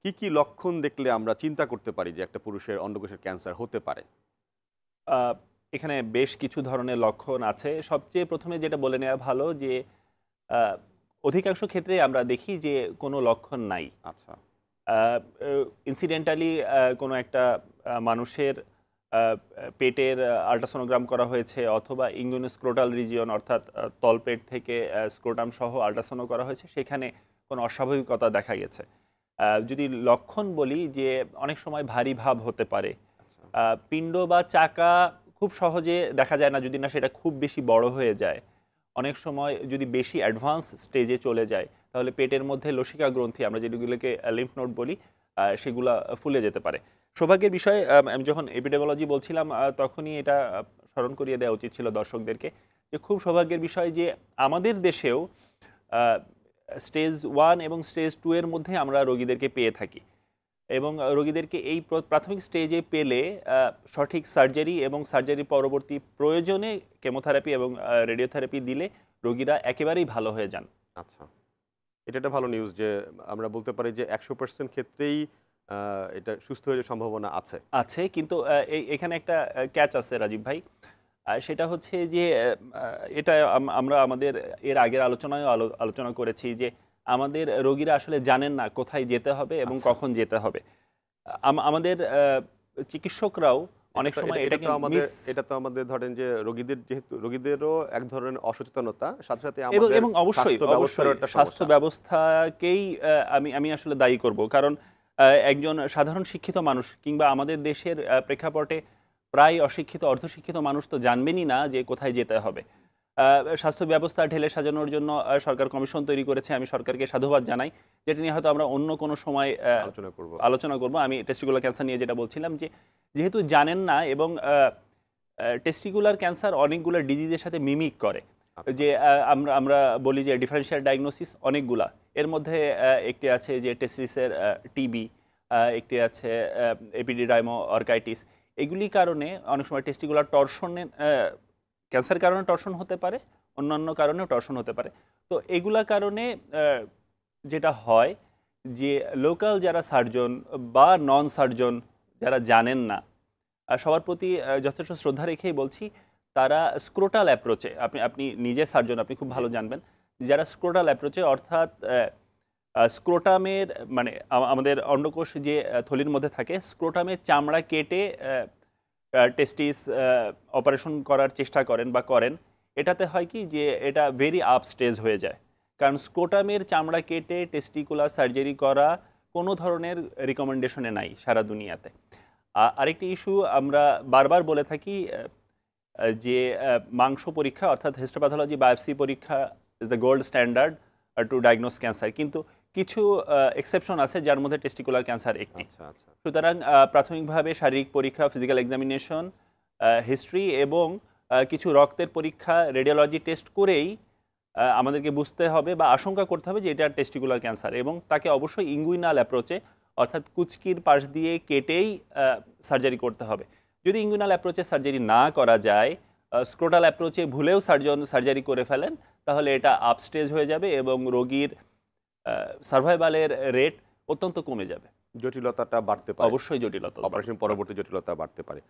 কি লক্ষণ দেখলে আমরা চিন্তা করতে পারি যে একটা পুরুষের অন্ডকোষের ক্যান্সার হতে পারে? আ এখানে বেশ কিছু ধরনের লক্ষণ আছে। সবচেয়ে ১ম এ যেটা বলে নেওয়া ভালো যে আ অধিকাংশ ক্ষেত্রেই আমরা দেখি যে কোনো লক্ষণ নাই। আচ্ছা। আ এ ইনসিডেন্টালি কোনো একটা মানুষের পেটের আল্ট্রাসোনোগ্রাম করা হয়েছে অথবা ইঙ্গুইনোস্ক্রোটাল রিজিয়ন অর্থাৎ তলপেট থেকে স্ক্রোটাম সহ আল্ট্রাসোনো করা হয়েছে। সেখানে কোনো অস্বাভাবিকতা দেখা গেছে। যদি লক্ষণ বলি যে অনেক সময় ভারী ভাব হতে পারে। আচ্ছা। পিণ্ড বা চাকা খুব সহজে দেখা যায় না যদি না সেটা খুব বেশি বড় হয়ে যায়। অনেক সময় যদি বেশি অ্যাডভান্স স্টেজে চলে যায় তাহলে পেটের মধ্যে লসিকা গ্রন্থি আমরা যেগুলোকে লিম্ফ নোড বলি সেগুলা ফুলে যেতে পারে। সৌভাগ্যের বিষয় আমি যখন এপিডেমিওলজি বলছিলাম তখনই এটা স্মরণ করিয়ে দেওয়া উচিত ছিল দর্শকদেরকে যে খুব সৌভাগ্যের বিষয় যে আমাদের দেশেও আ স্টেজ 1 এবং স্টেজ 2 এর মধ্যে আমরা রোগীদেরকে পেয়ে থাকি। এবং রোগীদেরকে এই প্রাথমিক স্টেজে পেলে সঠিক সার্জারি এবং সার্জারি পরবর্তী প্রয়োজনে কেমোথেরাপি এবং রেডিওথেরাপি দিলে রোগীরা একেবারেই ভালো হয়ে যান। আচ্ছা। এটা একটা ভালো নিউজ যে আমরা বলতে পারি যে ১০০% ক্ষেত্রেই আ এটা সুস্থ হয়ে যাওয়ার সম্ভাবনা আছে। আছে কিন্তু এখানে একটা ক্যাচ আছে রাজীব ভাই। সেটা হচ্ছে যে আ এটা আমরা আমাদের এর আগের আলোচনায়ও আলোচনা করেছি যে আমাদের রোগীরা আসলে জানেন না কোথায় যেতে হবে এবং আচ্ছা। কখন যেতে হবে। আমাদের চিকিৎসকরাও এটা অনেক তো এটা সময় এটা এটাকে তো আমাদের মিস এটা তো আমাদের ধরেন যে যেহেতু রোগীদেরও এক ধরনের অসচেতনতা, সাথে এবং আমাদের এবং অবশ্যই, স্বাস্থ্য ব্যবস্থারও অবশ্যই একটা স্বাস্থ্য সমস্যা। ব্যবস্থাকেই আমি আসলে দায়ী করব। কারণ একজন সাধারণ শিক্ষিত মানুষ কিংবা আমাদের দেশের প্রেক্ষাপটে প্রায় অশিক্ষিত, অর্ধশিক্ষিত মানুষ তো জানবেনই না যে কোথায় যেতে হবে। আ স্বাস্থ্য ব্যবস্থা ঢেলে সাজানোর জন্য সরকার কমিশন তৈরি করেছে। আমি সরকারকে সাধুবাদ জানাই। যেটা নিয়ে হয়তো আমরা অন্য কোনো সময় আলোচনা করব। আলোচনা করব। আমি টেস্টিকুলার ক্যান্সার নিয়ে যেটা বলছিলাম যে, যেহেতু জানেন না এবং টেস্টিকুলার ক্যান্সার অনেকগুলো ডিজিজের সাথে মিমিক করে। আচ্ছা। যে আমরা আমরা বলি যে ডিফারেনশিয়াল ডায়াগনোসিস অনেকগুলা। এর মধ্যে একটি আছে যে টেস্টিসের টিবি, একটি আছে এপিডিডাইমো অর্কাইটিস। এগুলির কারণে অনেক সময় টেস্টিকুলার টরশনের ক্যান্সার কারণে টরশন হতে পারে, অন্যান্য কারণেও টরশন হতে পারে। তো এগুলা কারণে যেটা হয় যে লোকাল যারা সার্জন বা নন সার্জন যারা জানেন না সবার প্রতি যথেষ্ট শ্রদ্ধা রেখেই বলছি, তারা স্ক্রোটাল অ্যাপ্রোচে আপনি আপনি নিজে সার্জন, আপনি খুব জি। ভালো জানবেন। যারা স্ক্রোটাল অ্যাপ্রোচে অর্থাৎ স্ক্রোটামের মানে আমাদের অন্ডকোষ যে থলির মধ্যে থাকে, স্ক্রোটামের চামড়া কেটে টেস্টিস অপারেশন করার চেষ্টা করেন বা করেন। এটাতে হয় কি যে এটা ভেরি আপ স্টেজ হয়ে যায়। কারণ স্ক্রোটামের চামড়া কেটে টেস্টিকুলার সার্জারি করা কোনো ধরনের রিকমেন্ডেশনে নাই সারা দুনিয়াতে। আরেকটি ইস্যু আমরা বারবার বলে থাকি যে মাংস পরীক্ষা অর্থাৎ হিস্টোপ্যাথোলজি বায়োপসি পরীক্ষা is the gold standard to diagnose cancer. কিন্তু কিছু এক্সেপশন আছে যার মধ্যে টেস্টিকুলার ক্যান্সার একটি। আচ্ছা, আচ্ছা। সুতরাং প্রাথমিকভাবে শারীরিক পরীক্ষা, ফিজিক্যাল এক্সামিনেশন, হিস্ট্রি এবং কিছু রক্তের পরীক্ষা, রেডিওলজি টেস্ট করেই আমাদেরকে বুঝতে হবে বা আশঙ্কা করতে হবে যে এটা টেস্টিকুলার ক্যান্সার এবং তাকে অবশ্যই ইঙ্গুইনাল অ্যাপ্রোচে অর্থাৎ কুচকির পাশ দিয়ে কেটেই সার্জারি করতে হবে। যদি ইঙ্গুইনাল অ্যাপ্রোচে সার্জারি না করা যায়, স্ক্রোটাল অ্যাপ্রোচে ভুলেও সার্জন সার্জারি করে ফেলেন, তাহলে এটা আপস্টেজ হয়ে যাবে এবং রোগীর সার্ভাইভালের রেট অত্যন্ত কমে যাবে। জটিলতাটা বাড়তে পারে। অবশ্যই জটিলতা বাড়বে। অপারেশন পরবর্তী জটিলতা বাড়তে পারে।